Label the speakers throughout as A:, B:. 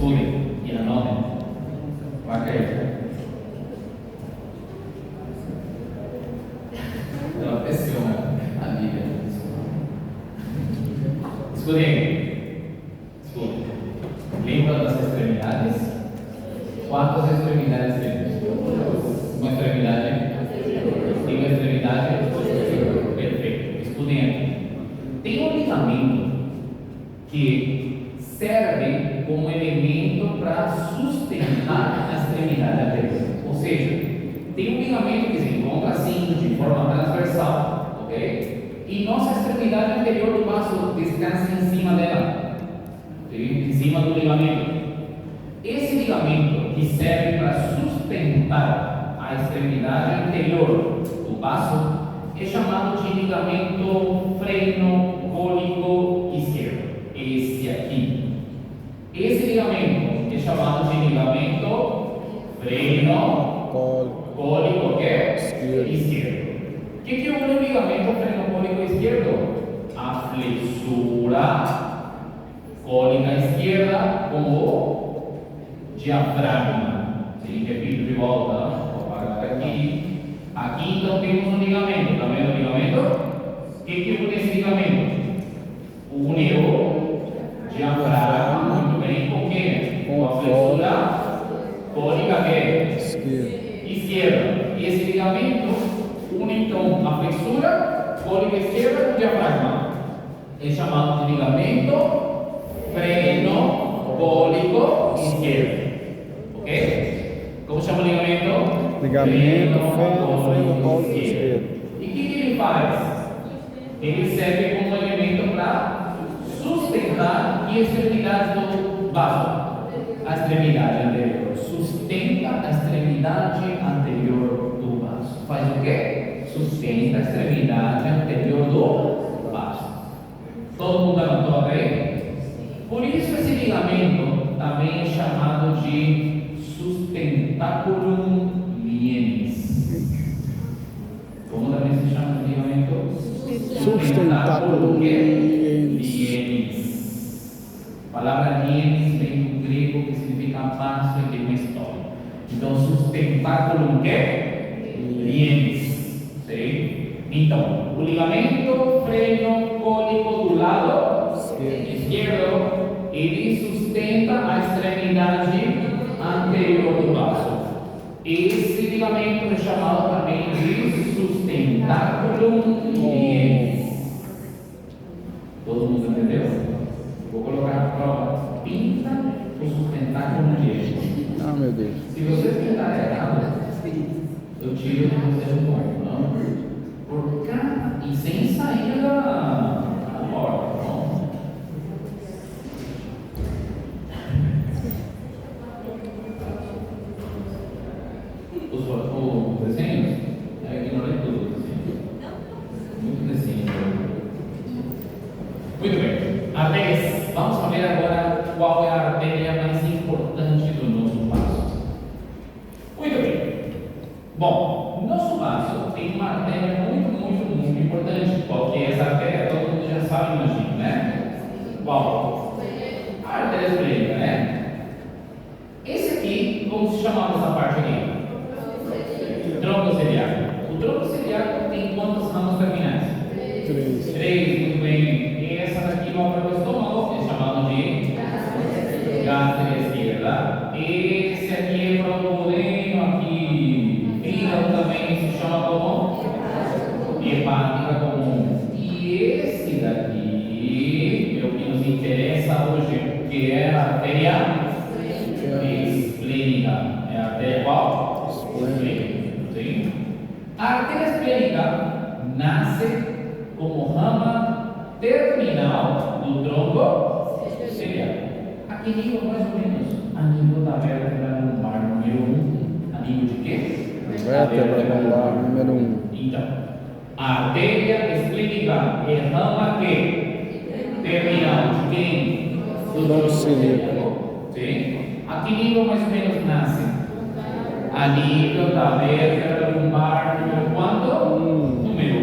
A: Escutem e anotem. Marca aí. Ela pressiona a Bíblia. Escutem. Escutem. Lembra das extremidades? Quantas extremidades temos? Uma extremidade? Tem uma extremidade? Perfeito. Escutem aqui. Tem um ligamento que serve como elemento para sustentar a extremidade anterior. Ou seja, tem um ligamento que se encontra assim, de forma transversal, ok? E nossa extremidade anterior do braço descansa em cima dela, okay? Em cima do ligamento. Esse ligamento que serve para sustentar a extremidade anterior do braço é chamado de ligamento frenocólico esquerdo. Esse aqui. Esse ligamento é chamado de ligamento frenocólico esquerdo. O que é o ligamento frenocólico esquerdo? A flexura cólica esquerda com o diafragma. Sim, repito de volta. Vou parar aqui. Aqui então temos um ligamento. Está vendo o ligamento? O que une esse ligamento? Une o diafragma, muito bem, com quem? Com a flexura cólica esquerda. E esse ligamento une então a flexura cólica esquerda com o diafragma. É chamado de ligamento frenocólico esquerdo. Ok? Como chama o ligamento?
B: Ligamento frenocólico esquerdo.
A: E o que ele faz? Ele serve como elemento para sustentar e extremidades do vaso. A extremidade anterior. Sustenta a extremidade anterior do vaso. Faz o quê? Sustenta a extremidade anterior do vaso. Todo mundo anotou aí? Por isso esse ligamento também é chamado de sustentaculum lienis. Como também se chama de ligamento?
B: Sustentaculum lienis.
A: A palavra lienis vem do grego que significa passo e tem uma história. Então, sustentaculum lienis. Então, o ligamento frenocólico do lado esquerdo, ele sustenta a extremidade anterior do braço. Esse ligamento é chamado também de sustentaculum lienis. Todo mundo entendeu? Vou colocar a prova. Pinta o sustentáculum lienis.
B: Ah, meu Deus.
A: Se você pintar errado, eu tiro de você do ponto. Não? Por cá e sem sair da porta. Não? Os desenhos, eu ignorei tudo. Muito desenho. Muito bem. Artérias. Vamos ver agora qual é a artéria mais importante do nosso vaso. Muito bem. Bom, o nosso vaso tem uma artéria muito importante. Qual que é essa artéria? Todo mundo já sabe, imagina, né? Qual? A artéria esplênica, né? Esse aqui, como se chamava essa parte aqui? Tronco celíaco. O tronco celíaco tem quantas ramas terminais? 3, muito bem. E essa daqui vai para o estômago, é chamado de gástria esquerda. Esse aqui é para o duodeno, aqui. Fígado também se chama como? Hepática comum. E esse daqui é o que nos interessa hoje, que é a artéria esplênica. É a artéria qual? Esplênica. Sim? A artéria esplênica nasce como rama terminal do tronco celíaco. Aqui nível mais ou menos a nível da vértebra lumbar número 1. A nível de quê?
B: Vértebra lumbar número 1.
A: Então, a artéria esplênica é rama que terminal de quem? Do tronco celíaco. Sim? A que nível mais ou menos nasce? A nível da vértebra lumbar número quanto? Número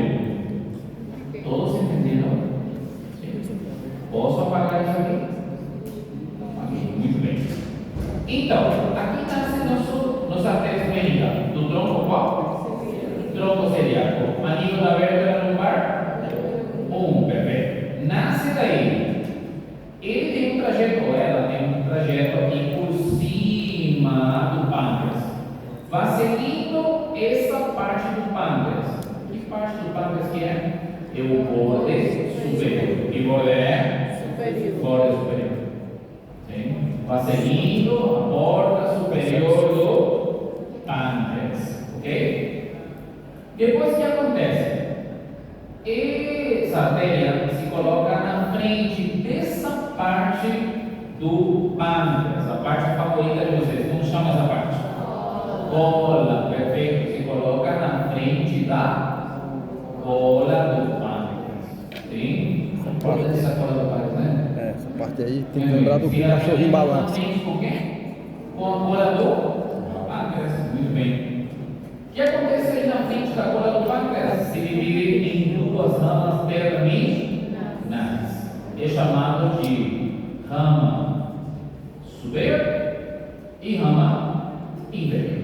A: 1. Todos entenderam? Sim. Posso apagar isso aqui? Muito bem. Então, aqui nasce nossa artéria esplênica. Do tronco qual? Tronco celíaco. A nível da vértebra lumbar? Perfeito. Nasce daí. Ele tem um trajeto, ou ela tem um trajeto aqui por cima do pâncreas. Vai seguindo essa parte do pâncreas. Que parte do pâncreas que é? É o borde superior. Que borde é?
C: Superior.
A: Borde superior. Sim? Vai seguindo a borda superior do pâncreas. Ok? Depois o que acontece? Essa artéria se coloca na frente dessa parte do pâncreas, a parte favorita de vocês. Como chama essa parte? Gola, perfeito. Se coloca na frente da gola do pâncreas. Sim? Importante essa gola do pâncreas, né?
B: Essa parte aí tem que lembrar do cachorro em balanço.
A: Com quem? Com a gola do pâncreas. Muito bem. O que acontece aí na frente da gola do pâncreas? Se divide em duas ramas terminais. É chamado de rama superior e rama inferior.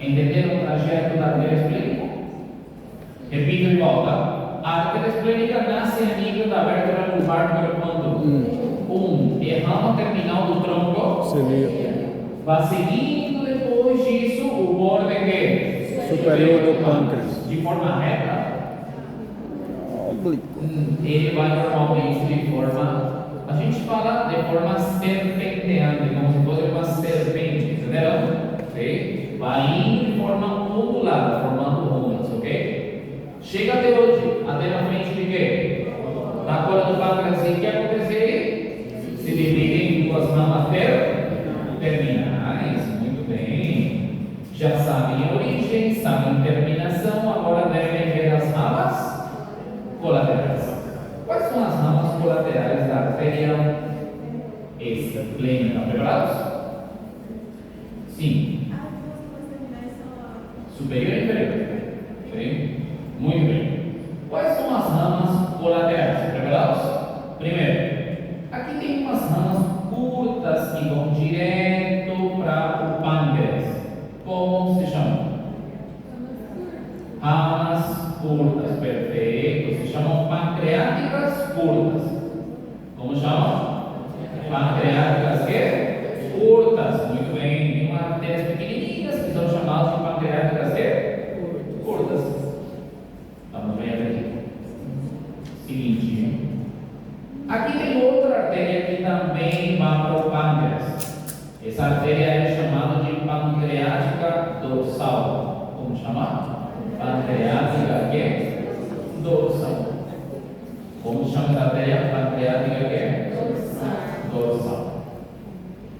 A: Entenderam o trajeto da artéria esplênica? Repito de volta. A artéria esplênica nasce a nível da vértebra lumbar número quanto? É rama terminal do tronco.
B: Celíaco.
A: Vai seguindo depois disso o borde que
B: Superior do pâncreas.
A: de forma reta.
B: Oblíquo.
A: Ele vai normalmente de forma, a gente fala de forma serpenteante, como se fosse uma serpente, entenderam? Ok? Vai indo de forma ondulada, formando ondas, ok? Chega até hoje, até na frente de quê? Da cola do pâncreas, o que acontece? Se divide em duas ramas terminais, muito bem. Já sabem a origem, sabem a terminação, agora devem ver as ramas colaterais. Quais são as ramas colaterais da artéria esplênica? Preparados? Sim. Superior e inferior. Sim. Muito bem. Quais são as ramas colaterais? Preparados? Primeiro, aqui tem umas ramas curtas que vão direto para o pâncreas. Como se chamam? Ramas curtas, perfeito. Se chamam pancreáticas curtas. Como chamam? Pancreáticas que? Curtas. Muito bem. Tem umas artérias pequenininhas que são chamadas de pancreáticas que? Curtas. Vamos ver aqui. Seguinte. Aqui tem outra artéria que também vai para o pâncreas. Essa artéria é chamada de pancreática dorsal. Como chamar? Pancreática que? Dorsal. Como chama essa artéria? Pancreática que? Dorsal.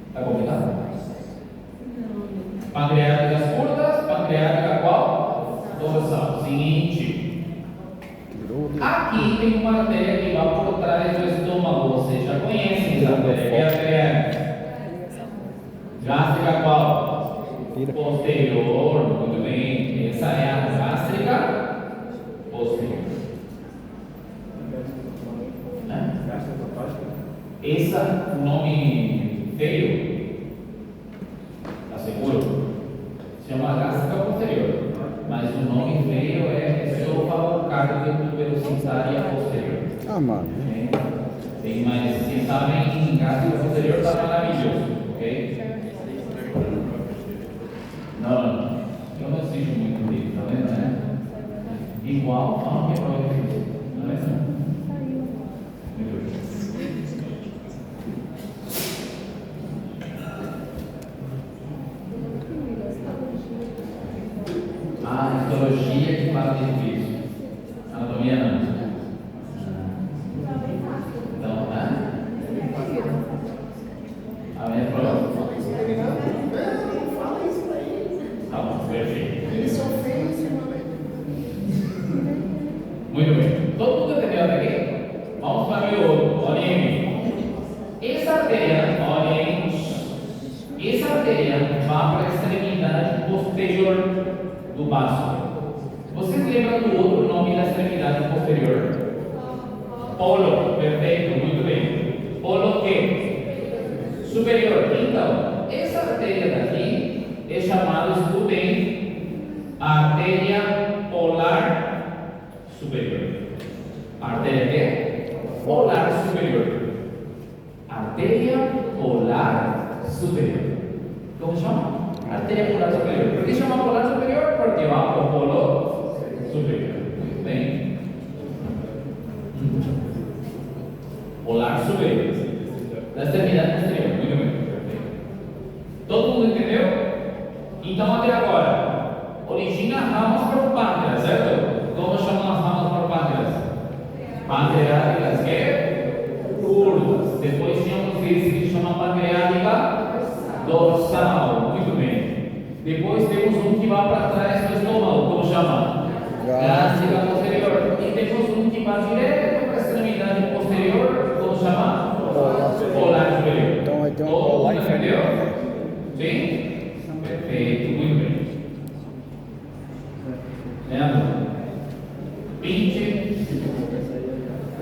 A: Está combinado? Pancreáticas curtas, pancreática qual? Dorsal. Seguinte. Aqui tem uma artéria que vai por trás do estômago. Vocês já conhecem essa artéria. Que é a artéria gástrica qual? Posterior. Muito bem. Essa é a gástrica posterior. Essa, o nome feio, está seguro? Se chama gástrica posterior. Mas o nome feio é esôfago cardiovascular posterior.
B: Ah, mano.
A: Sim, mas se sabem, gástrica posterior está maravilhoso, ok? Não. Eu não assisto muito dele, tá vendo, né? Igual a uma prova de física, não é não? Muito bem. A histologia que fala de difícil. Anatomia não. Então, né? A minha prova. Tá bom, perfeito. Muito bem. Todo mundo entendeu até aqui? Vamos para o outro. Olhem em mim. Essa artéria, olhem. Essa artéria vai para a extremidade posterior do baço. Vocês lembram do outro nome da extremidade posterior? Polo, perfeito, muito bem. Polo que? superior. Então, essa artéria daqui é chamada, escutem, artéria polar superior. Artéria quê? Polar superior. Artéria polar superior. Como chama? Artéria polar superior. Por que chama polar superior? Porque va para o polo superior. Muito bem. Polar superior. Da extremidade posterior. Muito bem. Todo mundo entendeu? Então, até agora, origina ramas para o pâncreas, certo? Como chamam as ramas para o pâncreas? Pancreáticas que? Curvas. Depois tínhamos esse que chama pancreática dorsal. Muito bem. Depois temos um que vai para trás do estômago. Como chama? Gástrica posterior. E temos um que vai direto para a extremidade posterior. Como chama? Polar superior.
B: Então vai ter um
A: Todo
B: polar
A: mundo
B: inferior.
A: entendeu? Sim? Perfeito, muito bem. Leandro, pinte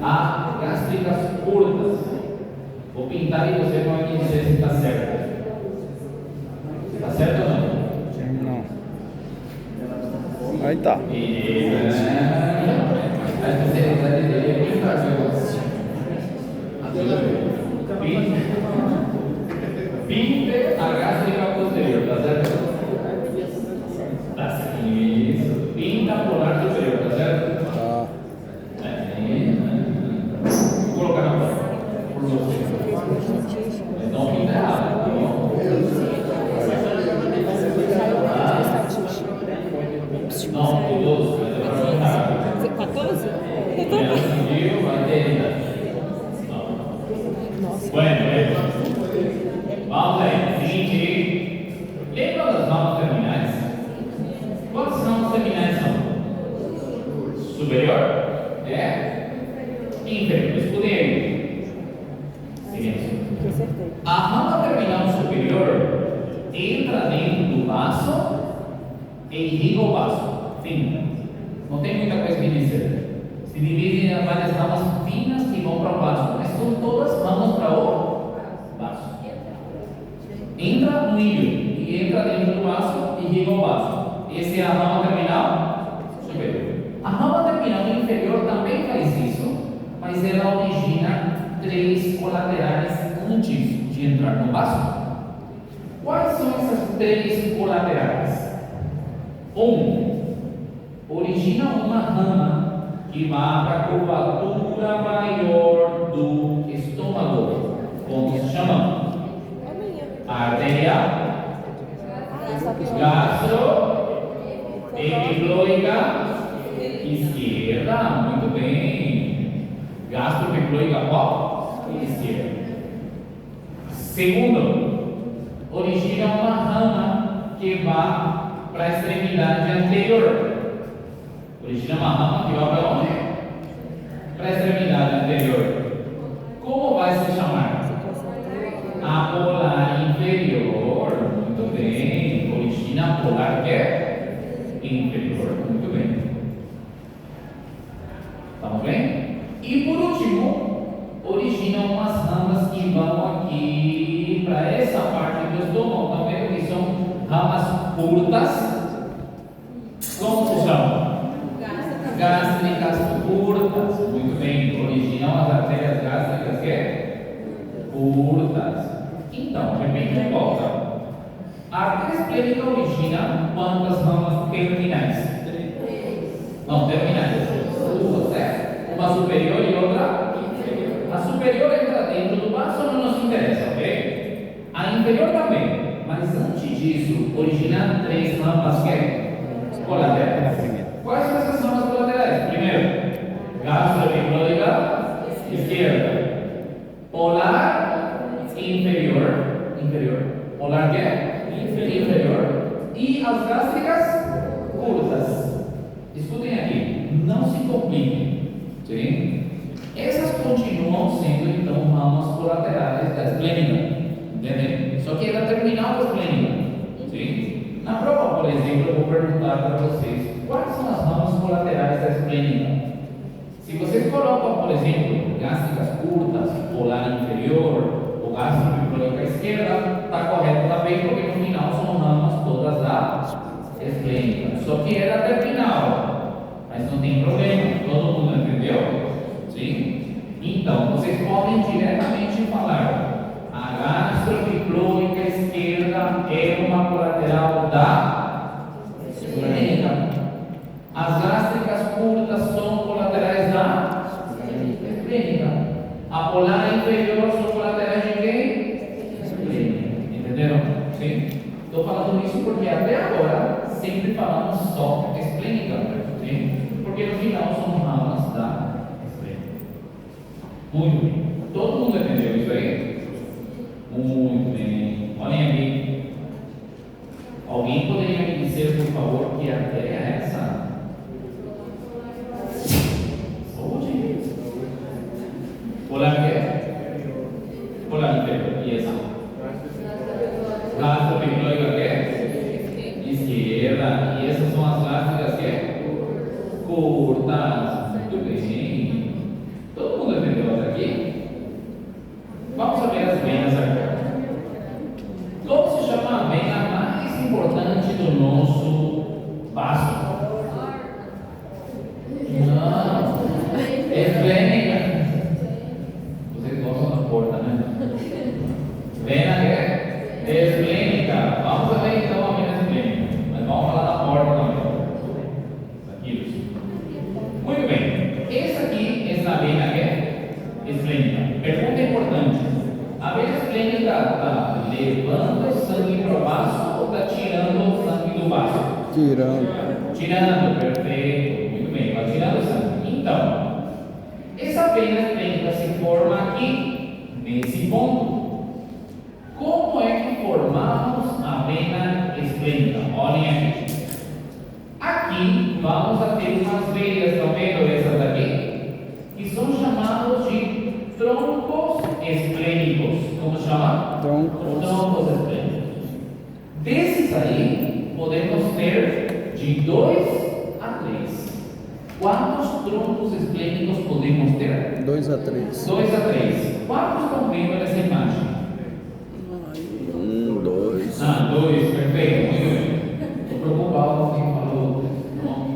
A: a gástricas curtas. Vou pintar e você vai me dizer se está certo. Está certo ou não?
B: Não. Aí tá.
A: A especialidade dele é pintar, pinte a gástrica posterior, tá certo? Tá certo. Isso. Pinta polar superior, tá certo?
B: Tá.
A: Vou colocar na prova. Por você. Então pinta errado. Não, todos.
C: 14?
A: Bueno, vamos aí. Seguinte, lembra das ramas terminais? Quantas ramas terminais são? Superior? É? Inferior. Escutem aí. Silêncio. A rama terminal superior entra dentro do vaso e irriga o vaso. Fim. Não tem muita coisa que dizer. Se divide em várias ramas finas que vão para o vaso, mas são todas ramas para o vaso. Entra no hígado e entra dentro do vaso e irriga o vaso. Essa é a rama terminal superior. A rama terminal inferior também faz isso, mas ela origina três colaterais antes de entrar no vaso. Quais são essas três colaterais? Origina uma rama que vai para a curvatura maior do estômago. Como se chama? Artéria gastroepifloica esquerda. Muito bem. Gastroepifloica qual? Esquerda. Segundo, origina uma rama que vai para a extremidade anterior. Origina uma rama que vai para onde? Para a extremidade anterior. Como vai se chamar? A polar inferior. Muito bem. Origina a polar que é inferior. Muito bem. Estamos bem? E por último, origina umas ramas que vão aqui para essa parte do estômago. Estão vendo que são ramas curtas? Como se chama? Gástricas curtas. Muito bem. Originam as artérias gástricas que é? Curtas. Então, repete de volta. A artéria esplênica origina quantas ramas terminais? Não, terminais. Duas, certo? Uma superior e outra inferior. A superior entra dentro do vaso, não nos interessa, ok? A inferior também. Mas antes disso, origina três ramas que é? Colaterais. Quais são essas ramas colaterais? Primeiro, gastroepifloica esquerda. Polar inferior. Polar que é? Inferior. E as gástricas curtas. Escutem aqui, não se compliquem. Sim? Essas continuam sendo então ramas colaterais da esplênica. Entendem? Só que é da terminal da esplênica. Sim? Na prova, por exemplo, eu vou perguntar para vocês quais são as ramas colaterais da esplênica. Se vocês colocam, por exemplo, gástricas curtas, polar inferior ou gastroepifloica esquerda, esquerda, está correto também, porque no final são ramas todas da esplênica. Só que era terminal, mas não tem problema, todo mundo entendeu? Sim? Então, vocês podem diretamente falar: a gastrociclóica esquerda é uma colateral da esplênica. As gástricas curtas são colaterais da esplênica. A polar inferior são colaterais de quem? Esplênica. Entenderam? Sim? Estou falando isso porque até agora sempre falamos só esplênica. Sim? Porque no final são ramas da esplênica. Muito bem. Todo mundo entendeu isso aí? Muito bem. Olhem aqui. Alguém poderia me dizer, por favor, que artéria é essa? Saúde. Polar quê? Polar inferior. E essa? Gastrociclóica quê? Esquerda. E essas são as gástricas quê? Curtas. Muito bem. Todo mundo entendeu até aqui? Vamos saber as venas agora. Como se chama a vena mais importante do nosso vaso? Não, esplênica. Vocês gostam da porta, né? Vena é esplênica. Vamos ver então a vena esplênica. Mas vamos falar da porta também. Aqui. Muito bem. Essa aqui é a vena que é esplênica. Pergunta importante: a vena esplênica está levando o sangue para o vaso ou está tirando o sangue do vaso?
B: Tirando.
A: Tirando, perfeito. Muito bem, vai tirando o sangue. Então, essa vena esplênica se forma aqui, nesse ponto. Como é que formamos a vena esplênica? Olhem aqui. Aqui vamos a ter umas veias, estão vendo essas daqui? Que são chamados de troncos esplênicos. Como chama? Troncos esplênicos. Desses aí, podemos ter de 2 a 3. Quantos troncos esplênicos podemos ter?
B: 2 a 3.
A: 2 a 3. Quantos estão vendo nessa imagem?
B: 1, 2.
A: Ah, 2, perfeito, muito bem. Estou preocupado com quem falou o nome.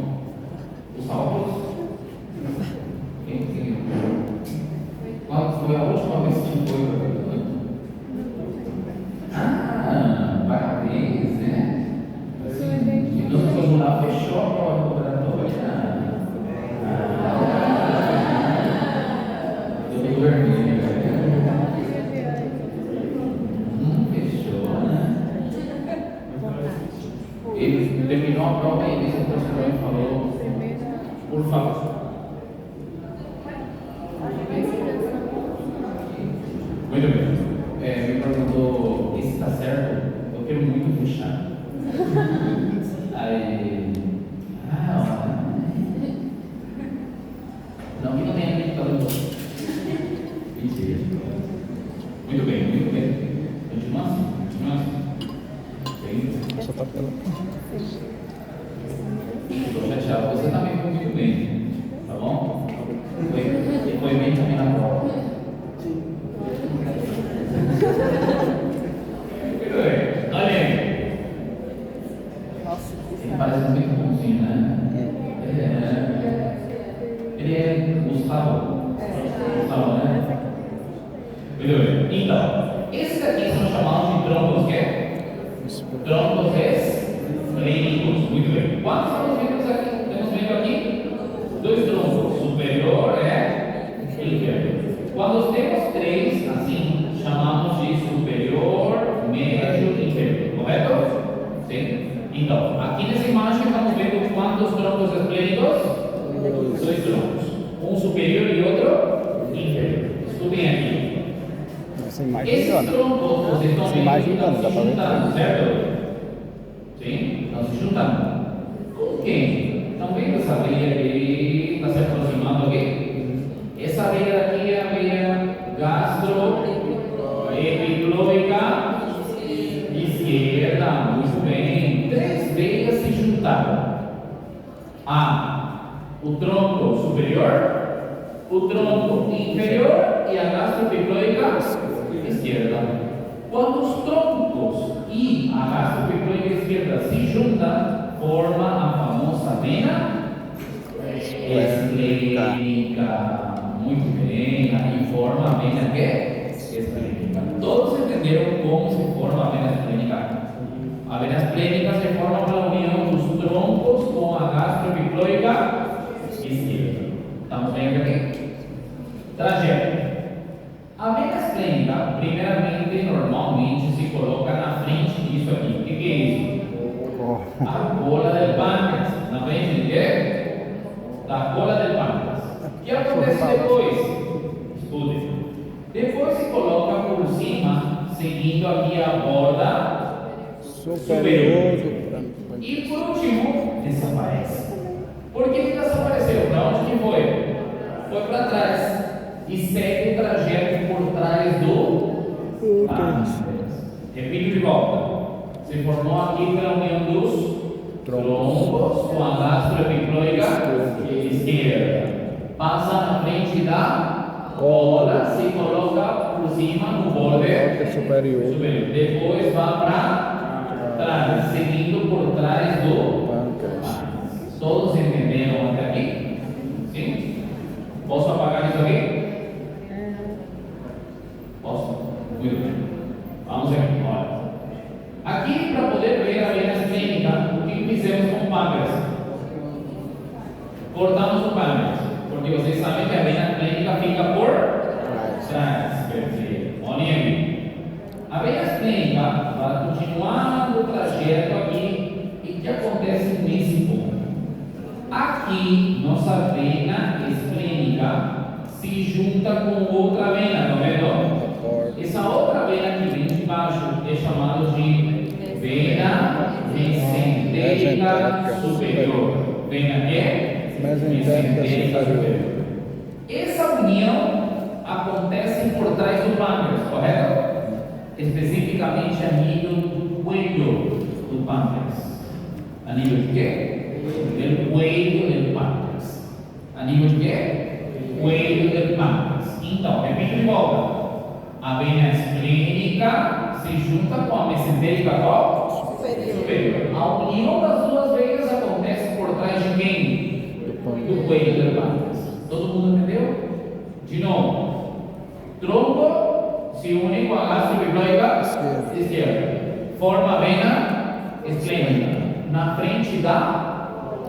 A: Os cálculos? Quem? Qual foi a última vez que foi? Ah, parabéns, né? E nosso jornal fechou a prova laboratória. Tudo vermelho. Fechou, né? Ele terminou a prova e disse: o professor falou, por favor. Muito bem. Me perguntou: esse está certo? Eu quero muito fechar. Aí. Não, que não tem acreditado em você. Mentira. Muito bem, muito bem. Continua assim, continua assim. Bem.
B: Só tá pela.
A: Estou chateado. Você também foi muito bem. Tá bom? Foi bem também na prova. Muito bem. Olha aí. Ele parece muito bonzinho, né? Ele é Gustavo. Gustavo, né? Muito bem. Então, esses aqui são chamados de troncos quê? Troncos esplênicos. Muito bem. Quantos estamos vendo aqui? 2 troncos. Superior é inferior. Quando temos 3, assim, chamamos de superior, médio e inferior. Correto? Sim? Então, aqui nessa imagem estamos vendo quantos troncos esplênicos? 2 troncos. Um superior e outro inferior. Estudem aqui.
B: Essa imagem
A: Esses
B: engana.
A: troncos, vocês estão
B: Essa
A: vendo
B: imagem
A: que
B: engana,
A: estão
B: dá
A: se
B: pra ver.
A: juntando, certo? Sim? Estão se juntando. Com quem? Estão vendo essa veia que está se aproximando aqui? Essa veia aqui é a veia gastroepiclóica esquerda. Muito bem. 3 veias se juntaram. O tronco superior, o tronco inferior e a gastrociclóica esquerda. Quando forma a famosa vena esplênica. Muito bem, aí forma a vena que? Esplênica. Todos entenderam como se forma a vena esplênica? A vena esplênica se forma pela união dos troncos com a gastroepicloica esquerda. Estamos bem aqui? Trajeto. A vena esplênica, primeiramente, normalmente se coloca na frente disso aqui. O que é isso? A cola del pâncreas. Na frente de quê? Da cola del pâncreas. O que acontece depois? Estude. Depois se coloca por cima, seguindo aqui a borda superior. E por último, desaparece. Por que desapareceu? Para onde que foi? Foi para trás. E segue o trajeto por trás do pâncreas. Repito de volta. Se formou aqui pela união dos troncos com a gastroepicloica esquerda. Passa na frente da cola, se coloca por cima no borde superior. Depois vai para trás, seguindo por trás do pâncreas. Todos entenderam até aqui? Sim? Posso apagar isso aqui? Posso? Muito bem. Vamos aqui. Olha. Aqui, para poder ver a vena esplênica, o que fizemos com o pâncreas? Cortamos o pâncreas. Porque vocês sabem que a vena esplênica fica por trás. Perfeito. Olhem aqui. A vena esplênica vai continuando o trajeto aqui. E o que acontece nesse ponto? Aqui, nossa vena esplênica se junta com outra vena, tá vendo? Essa outra vena que vem de baixo é chamada de vena mesentérica superior. Vena mesentérica superior. Essa união acontece por trás do pâncreas, correto? Especificamente a nível do cuello do pâncreas. A nível de quê? Del cuello do pâncreas. A nível de quê? Cuello do pâncreas. Então, repito de volta. A vena esplênica se junta com a mesentérica qual? Superior. A união das duas veias acontece por trás de quem? Do cuello do pâncreas. Todo mundo entendeu? De novo. Tronco se une com a gastroepicloica esquerda. Forma a vena esplênica. Na frente da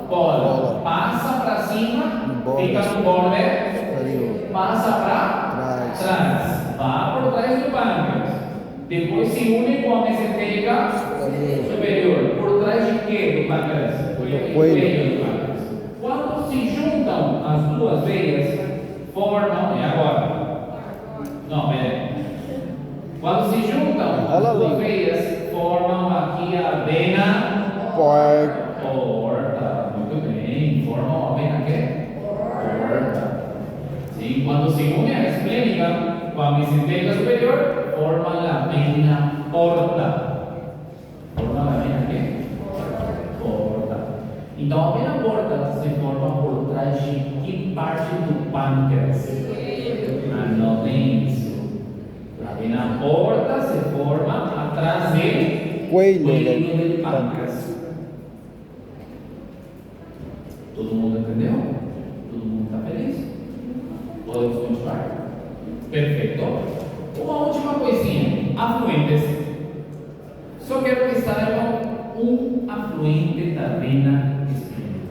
A: cola. Passa para cima, fica no borde, passa para trás. Vai por trás do pâncreas. Depois se une com a mesentérica superior. Por trás de quê do pâncreas? Do cuello do pâncreas. Quando se juntam as duas veias, formam. E agora? Não, pera. Quando se juntam as duas veias, formam aqui a vena porta. Muito bem. Formam a vena quê? Porta. Sim, quando se une a esplênica com a mesentérica superior, forma a vena porta. Forma a vena quê? Porta. Então a vena porta se forma por trás de que parte do pâncreas? Anotem isso. A vena porta se forma atrás do cuello do pâncreas. Todo mundo entendeu? Todo mundo está feliz? Podemos continuar? Perfeito. Uma última coisinha. Afluentes. Só quero que saibam um afluente da vena esplênica.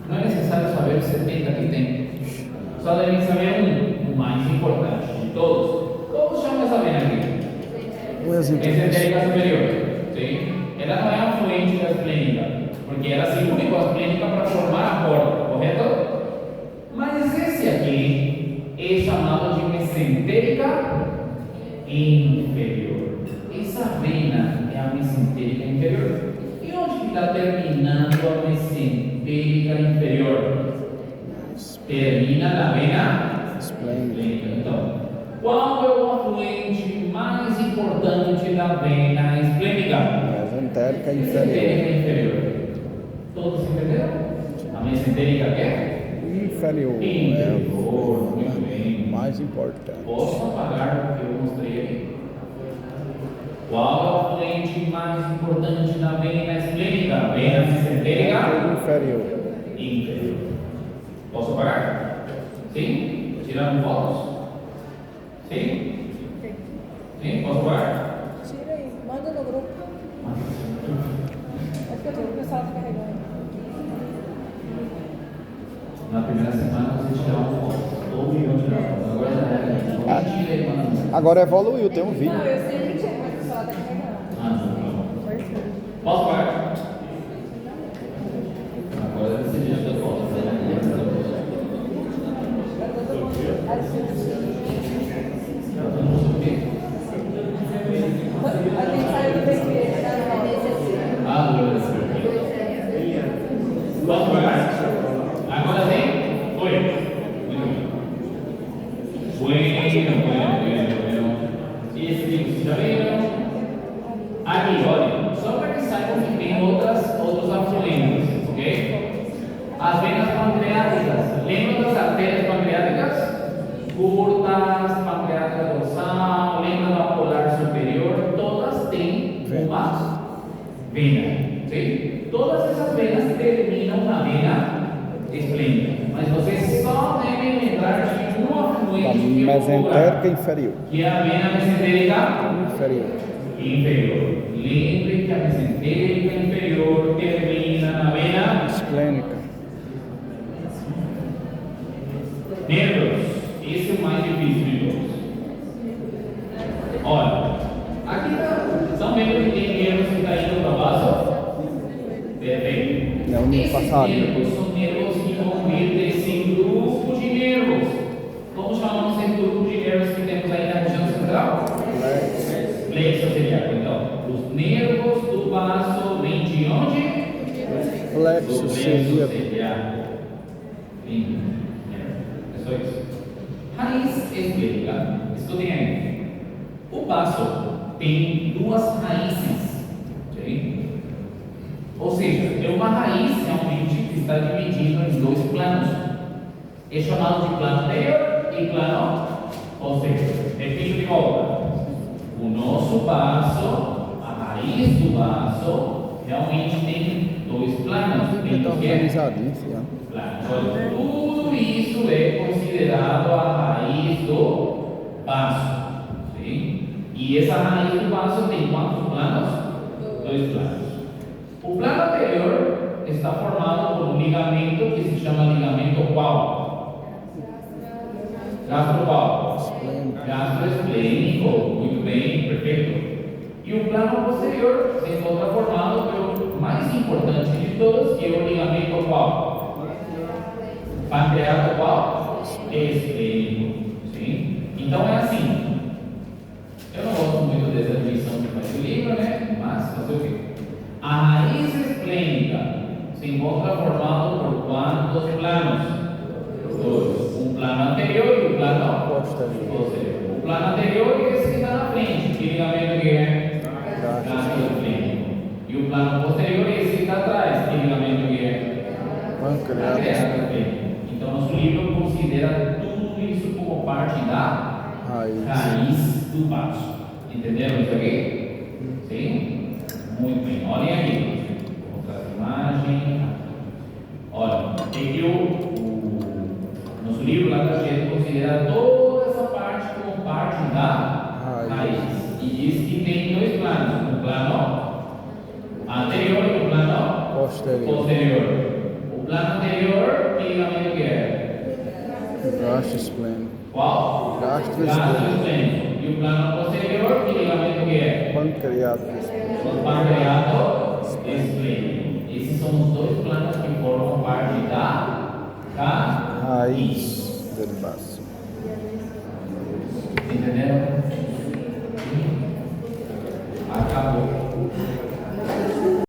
A: Não é necessário saber os 70 que tem. Só devem saber o mais importante de todos. Como chama essa vena aqui? Mesentérica superior. Sim? Ela não é afluente da esplênica, porque ela se une com a esplênica para formar a porta, correto? Mas esse aqui é chamado de mesentérica inferior. Essa vena é a mesentérica inferior. E onde que está terminando a mesentérica inferior? Termina na vena esplênica. Então, qual é o afluente mais importante da vena esplênica?
B: Mesentérica
A: inferior. Todos entenderam? A mesentérica quê?
B: Inferior.
A: Muito bem.
B: Mais importante.
A: Posso apagar o que eu mostrei aqui? Qual é o afluente mais importante da vena esplênica? Vena mesentérica
B: Inferior.
A: inferior. Posso parar? Sim? Tirando fotos? Sim? Sim? Posso parar?
C: Tira aí, manda no grupo. É porque o pessoal tá carregando.
A: Na primeira semana você tirar uma foto. Ou eu tirar foto. Agora já é. Tira aí, mano.
B: Agora evoluiu, tem um vídeo.
C: Não, eu sempre tiro, mas o pessoal tá carregando.
A: Ah, não. Posso parar? Agora você deixa a foto.
C: A gente saiu do BQ,
A: Ah, posso parar? Agora sim? Foi. Bueno. Esse livro, já viram? Aqui, olha, só para que saibam que tem outros afluentes, ok? As venas pancreáticas. Lembra das artérias pancreáticas? Curtas, pancreática dorsal, lembra da polar superior? Todas têm uma vena, sim? Todas essas venas terminam na vena esplênica, mas vocês só devem lembrar de um
B: Da
A: afluente
B: mesentérica inferior.
A: que é a vena mesentérica
B: Inferior.
A: inferior. Lembre que a mesentérica inferior termina na vena
B: Esplênica.
A: nervos. Esse é o mais difícil de todos. Olha, aqui são membros que tem nervos que estão indo para baixo. Perfeito.
B: É o nível
A: Esses
B: passado.
A: nervos são nervos que vão vir desse grupo de nervos. Como chamamos esse grupo de nervos que temos aí na região central? Plexo seria. Então, os nervos do baço vêm de onde?
B: Plexo seria.
A: Lindo. É só isso. Raiz esplênica. Escutem aí. O baço tem duas raízes. Ok? Ou seja, é uma raiz realmente que está dividido em dois planos. É chamado de plano anterior e plano posterior. Repito de volta. O nosso baço, a raiz do baço, realmente tem dois planos. Tem
B: Está
A: o que é
B: organizadinho, sim.
A: Olha, tudo isso é considerado a raiz do baço. Sim? E essa raiz do baço tem quantos planos? Dois planos. O plano anterior está formado por um ligamento que se chama ligamento qual? Gastroqual. Gastroesplênico. Muito bem, perfeito. E o plano posterior se encontra formado pelo mais importante de todos, que é o ligamento qual? Pancreato qual? Esplênico. Sim? Então é assim. Eu não gosto muito dessa divisão que faz o livro, né? Mas fazer o quê? A raiz esplênica se encontra formado por quantos planos? Dois. Um plano anterior e um plano posterior. O plano anterior é esse que está na frente, que ligamento que é? Gastroesplênico. E o plano posterior é esse que está atrás, que ligamento que é?
B: Pancreato.
A: Esplênico. Então, nosso livro considera tudo isso como parte da raiz do baço. Entenderam isso aqui? Sim? Muito bem. Olhem aqui. Vou mostrar essa imagem. Olha, aqui o nosso livro lá da gente considera toda essa parte como parte da raiz. E diz que tem dois planos. Um plano anterior e um plano posterior. O plano anterior, que ligamento que é?
B: Gasto esplênico.
A: Qual?
B: Gastroesplênico.
A: E o plano posterior, que ligamento que é?
B: Pancreato.
A: Pancreato esplênico. Esses são os dois planos que formam parte da
B: Raiz do baço.
A: Entenderam? Acabou.